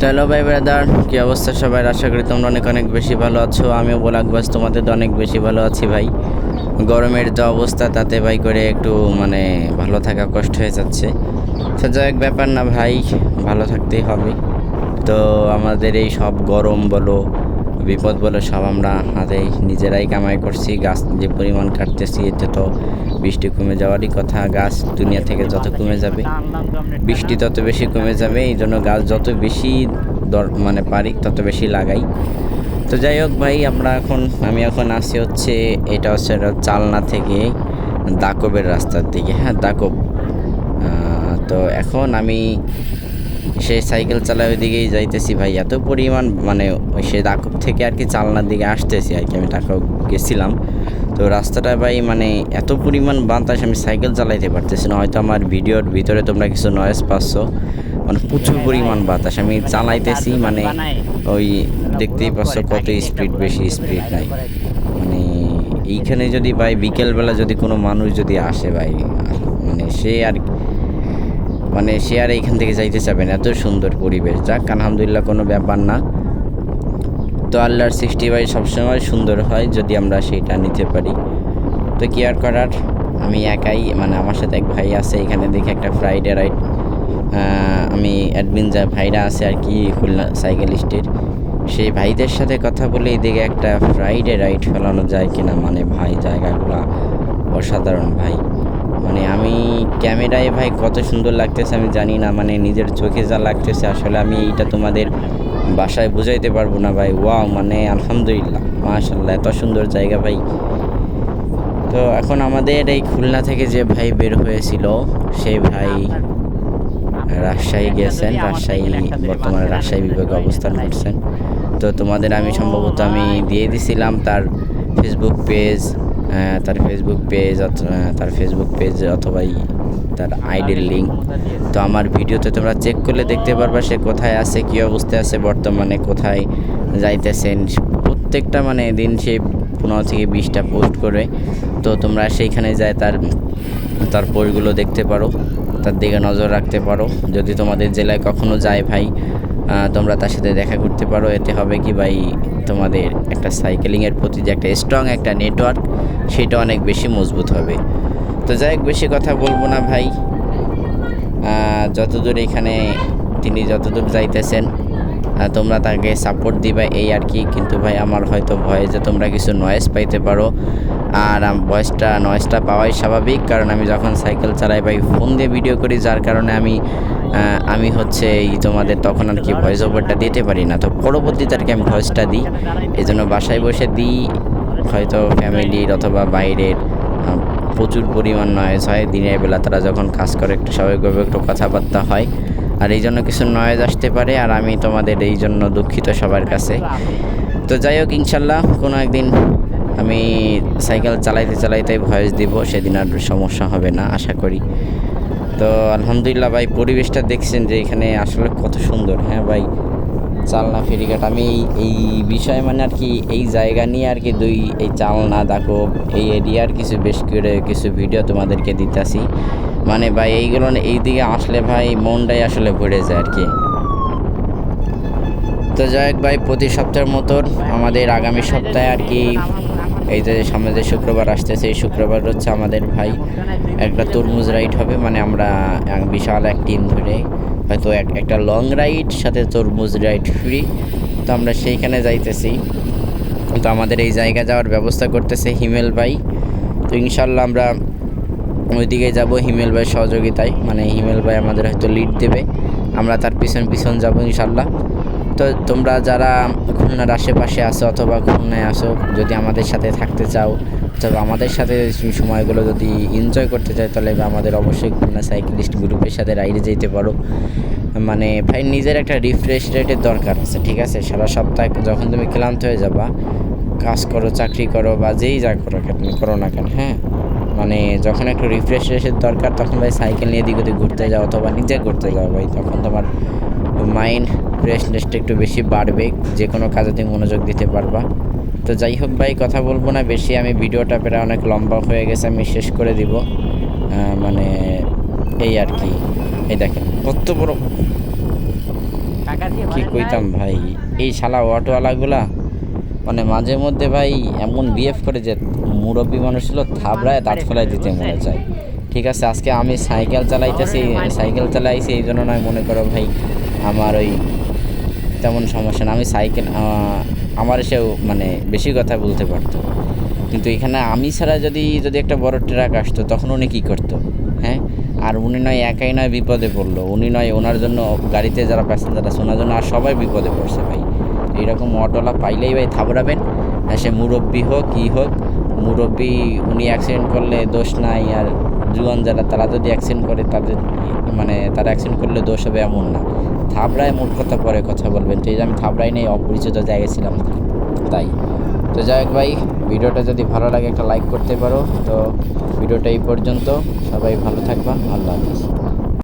Hello ভাই brother, কি অবস্থা সবাই? আশা করি তোমরা অনেক অনেক বেশি ভালো আছো। আমিও বলাকবাস তোমাদের তো অনেক বেশি ভালো আছি ভাই। গরমের যে অবস্থা তাতে ভাই করে একটু ভালো থাকা কষ্ট হয়ে যাচ্ছে। তো যাই হোক, ব্যাপার না ভাই, ভালো থাকতেই হবে। তো আমাদের এই সব গরম বলো, বিপদ বলো, সব আমরা হাতে নিজেরাই কামাই করছি। গাছ যে পরিমাণ কাটতেছি, এতে তো বৃষ্টি কমে যাওয়ারই কথা। গাছ দুনিয়া থেকে যত কমে যাবে, বৃষ্টি তত বেশি কমে যাবে। এই জন্য গাছ যত বেশি পারি তত বেশি লাগাই। তো যাই হোক ভাই, আমি এখন আসি হচ্ছে, এটা হচ্ছে চালনা থেকে দাকবের রাস্তার দিকে। হ্যাঁ, দাকব। তো এখন আমি সেই সাইকেল চালায় ওই দিকেই যাইতেছি ভাই। এত পরিমাণ ওই সে দাকব থেকে আর কি চালনার দিকে আসতেছি আর কি। আমি ঢাকা গেছিলাম, তো রাস্তাটা ভাই এত পরিমাণ বাতাস, আমি সাইকেল চালাইতে পারতেছি না। হয়তো আমার ভিডিওর ভিতরে তোমরা কিছু নয়েজ পাচ্ছ, প্রচুর পরিমাণ বাতাস। আমি চালাইতেছি ওই দেখতেই পাচ্ছ কত স্পিড, বেশি স্পিড নাই। এইখানে যদি ভাই বিকেলবেলা যদি কোনো মানুষ যদি আসে ভাই, সে আর এইখান থেকে যাইতে চাবে না। এত সুন্দর পরিবেশ। যাক, আলহামদুলিল্লাহ, কোনো ব্যাপার না। তো আল্লাহর সৃষ্টি ভাই সবসময় সুন্দর হয় যদি আমরা সেইটা নিতে পারি। তো কি আর করার, আমি একাই, আমার সাথে এক ভাই আছে এখানে। দেখে একটা ফ্রাইডে রাইড, আমি অ্যাডমিন যা ভাইরা আছে আর কি খুলনা সাইকেলিস্টের, সেই ভাইদের সাথে কথা বলে এদিকে একটা ফ্রাইডে রাইড ফেলানো যায় কিনা। ভাই, জায়গাগুলো অসাধারণ ভাই। আমি ক্যামেরায় ভাই কত সুন্দর লাগতেছে আমি জানি না, নিজের চোখে যা লাগতেছে আসলে আমি এইটা তোমাদের বাসায় বুঝাইতে পারবো না ভাই। ওয়াও, আলহামদুলিল্লাহ, মাশাআল্লাহ, এত সুন্দর জায়গা ভাই। তো এখন আমাদের এই খুলনা থেকে যে ভাই বের হয়েছিল, সেই ভাই রাজশাহী গেছেন। বর্তমানে রাজশাহী বিভাগে অবস্থান করছেন। তো তোমাদের আমি সম্ভবত দিয়ে দিছিলাম তার ফেসবুক পেজ অথবা তার আইডির লিঙ্ক। তো আমার ভিডিওতে তোমরা চেক করলে দেখতে পারবা সে কোথায় আছে, কী অবস্থায় আছে, বর্তমানে কোথায় যাইতেছেন। প্রত্যেকটা দিন সে 15 থেকে 20টা পোস্ট করে। তো তোমরা সেইখানে যায় তার পোস্টগুলো দেখতে পারো, তার দিকে নজর রাখতে পারো। যদি তোমাদের জেলায় কখনো যায় ভাই, তোমরা তার সাথে দেখা করতে পারো। এতে হবে কি ভাই, তোমাদের একটা সাইকেলিংয়ের প্রতি যে একটা স্ট্রং একটা নেটওয়ার্ক, সেটা অনেক বেশি মজবুত হবে। তো যাই হোক, বেশি কথা বলবো না ভাই। যতদূর তিনি যতদূর যাইতেছেন, তোমরা তাকে সাপোর্ট দিবা, এই আর কি। কিন্তু ভাই, আমার হয়তো ভয়ে যে তোমরা কিছু নয়েজ পাইতে পারো। আর নয়েজটা পাওয়াই স্বাভাবিক, কারণ আমি যখন সাইকেল চালাই ভাই ফোন দিয়ে ভিডিও করি, যার কারণে আমি হচ্ছে তোমাদের তখন আর কি ভয়েস ওভারটা দিতে পারি না। তো পরবর্তীতে আর কি আমি ভয়েসটা দিই, এই জন্য বাসায় বসে দিই। হয়তো ফ্যামিলির অথবা বাইরের প্রচুর পরিমাণ নয়েজ হয় দিনের বেলা, তারা যখন কাজ করে একটু স্বাভাবিকভাবে একটু কথাবার্তা হয়, আর এই জন্য কিছু নয়েজ আসতে পারে। আর আমি তোমাদের এই জন্য দুঃখিত সবার কাছে। তো যাই হোক, ইনশাল্লাহ কোনো একদিন আমি সাইকেল চালাইতে ভয়েস দিব, সেদিন আর সমস্যা হবে না আশা করি। তো আলহামদুলিল্লাহ ভাই, পরিবেশটা দেখছেন যে এখানে আসলে কত সুন্দর। হ্যাঁ ভাই, চালনা ফেরিঘাট, আমি এই বিষয়ে আর কি এই জায়গা নিয়ে আর কি এই চালনা দাকব এই এরিয়ার বেশ করে কিছু ভিডিও তোমাদেরকে দিতেছি। ভাই এইগুলো এই দিকে আসলে ভাই মনটাই আসলে ভরে যায় আর কি। তো যাই হোক ভাই, প্রতি সপ্তাহের মতন আমাদের আগামী সপ্তাহে আর কি, এই যে সামনে যে শুক্রবার আসতেছে, এই শুক্রবার হচ্ছে আমাদের ভাই একটা তরমুজ রাইড হবে। আমরা বিশাল এক টিম ধরে হয়তো একটা লং রাইড সাথে তরমুজ রাইড ফ্রি। তো আমরা সেইখানে যাইতেছি। তো আমাদের এই জায়গা যাওয়ার ব্যবস্থা করতেছে হিমেল ভাই। তো ইনশাল্লাহ আমরা ওইদিকে যাব হিমেল ভাইয়ের সহযোগিতায়। হিমেল ভাই আমাদের হয়তো লিড দেবে, আমরা তার পিছন যাব ইনশাল্লাহ। তো তোমরা যারা খুলনার আশেপাশে আসো অথবা খুলনায় আসো, যদি আমাদের সাথে থাকতে চাও অথবা আমাদের সাথে সময়গুলো যদি এনজয় করতে চাই, তাহলে আমাদের অবশ্যই খুলনা সাইকেলিস্ট গ্রুপের সাথে রাইডে যেতে পারো। ভাই, নিজের একটা রিফ্রেশ রেটের দরকার আছে, ঠিক আছে? সারা সপ্তাহে যখন তুমি ক্লান্ত হয়ে যাবা, কাজ করো, চাকরি করো, বা যেই যা করো না কেন, হ্যাঁ, যখন একটু রিফ্রেশ রেটের দরকার, তখন ভাই সাইকেল নিয়ে দিক ওদিক ঘুরতে যাও অথবা নিজে ঘুরতে যাও ভাই। তখন তোমার মাইন্ড ফ্রেশনেসটা একটু বেশি বাড়বে, যে কোনো কাজে তুমি মনোযোগ দিতে পারবা। তো যাই হোক ভাই, কথা বলবো না বেশি, আমি ভিডিওটা প্রায় অনেক লম্বা হয়ে গেছে, আমি শেষ করে দিব। এই আর কি, এই দেখেন কত বড় কি কইতাম ভাই, এই শালা অটোওয়ালাগুলা মানে মাঝে মধ্যে ভাই এমন বিহেভ করে যে মুরব্বী মানুষ ছিল থাবড়ায় দাঁত ফেলাই দিতে মনে চায়। ঠিক আছে, আজকে আমি সাইকেল চালাইতেছি, সাইকেল চালাইছি এই জন্য নয় মনে করো ভাই আমার ওই তেমন সমস্যা না, আমি সাইকেল আমার এসেও মানে বেশি কথা বলতে পারতো, কিন্তু এখানে আমি ছাড়া যদি যদি একটা বড় ট্রাক আসতো তখন উনি কী করতো? হ্যাঁ, আর উনি নয় একাই নয় বিপদে পড়লো, উনি নয় ওনার জন্য গাড়িতে যারা প্যাসেঞ্জার আছে ওনার জন্য আর সবাই বিপদে পড়ছে ভাই। এইরকম অটোলা পাইলেই ভাই থাবড়াবেন, সে মুরব্বি হোক কী হোক, মুরব্বি উনি অ্যাক্সিডেন্ট করলে দোষ নাই, আর জুয়ান যারা তারা যদি অ্যাক্সিডেন্ট করে তাদের মানে তারা অ্যাক্সিডেন্ট করলে দোষ হবে এমন না, থাবড়ায় মূর্খতা পরে কথা বলবেন। তো এই যে আমি থাবড়াই নেই, অপরিচিত জায়গায় ছিলাম তাই। তো যাই হোক ভাই, ভিডিওটা যদি ভালো লাগে একটা লাইক করতে পারো। তো ভিডিওটা এই পর্যন্ত, সবাই ভালো থাকবা, আল্লাহ হাফিজ।